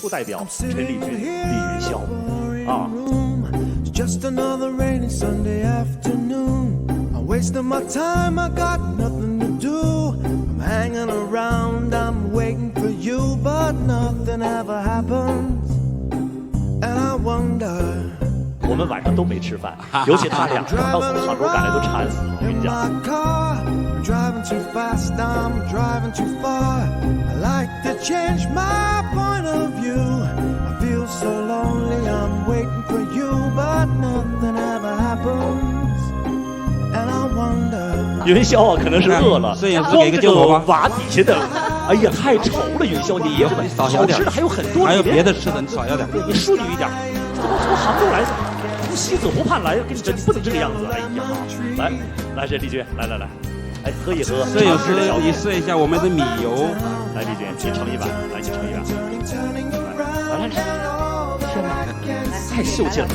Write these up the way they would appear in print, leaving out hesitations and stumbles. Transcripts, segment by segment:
出代表陈丽君、李云霄啊。Just another rainy Sunday afternoon. I'm wasting my time, I got nothing to do. I'm hanging around, I'm waiting for you, but nothing ever happens. And I wonder. 我们晚上都没吃饭，尤其他俩刚从杭州赶来都馋死了。我跟你讲。Driving too fast, I'm driving too far. I like to change my point of view. I feel so lonely, I'm waiting for you, but nothing ever happens. And I wonder. 云霄啊，可能是饿了，摄影师给个镜头吧。瓦底下的，哎呀，太稠了，云霄，你少小点，吃的还有很多，还有别的吃的，你少小点。你淑女一点，从杭州来，从西子湖畔来，跟你这你不能这个样子。哎呀，来，这丽君，来，哎，喝一喝。摄影师，你试一下我们的米油。来，丽君，你盛一碗，来，你盛一碗。来，天哪，太秀气了。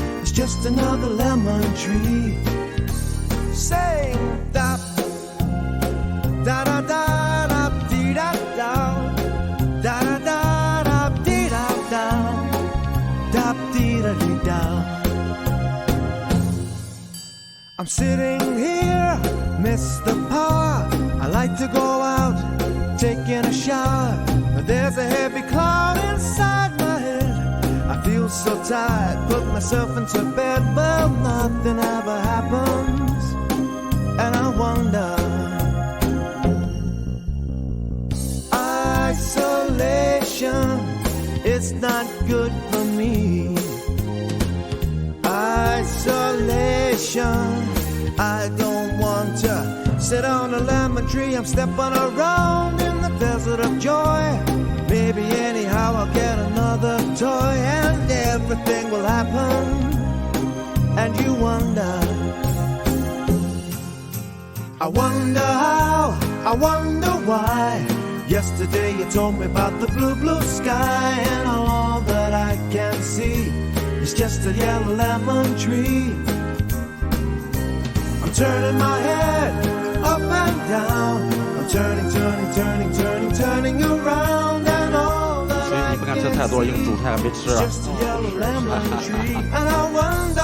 I'm sitting here, miss the power. I like to go out, taking a shower, but there's a heavy cloud inside my head. I feel so tired, put myself into bed, but nothing ever happens. And I wonder. Isolation, it's not good for me. Isolation, I don't want to sit on a lemon tree. I'm stepping around in the desert of joy. Maybe anyhow I'll get another toy and everything will happen. And you wonder. I wonder how, I wonder why. Yesterday you told me about the blue, blue sky, and all that I can see is just a yellow lemon tree. I'm turning my head up and down. I'm turning around, and all that I can see is just a yellow lemon tree. And I wonder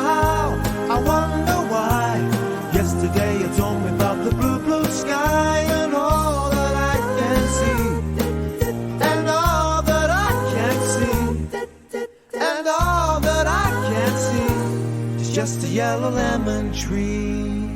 how, I wonder why. Yesterday you told me about the blue, blue sky, and all that I can see, and all that I can't see, and all that I can't see is just a yellow lemon tree.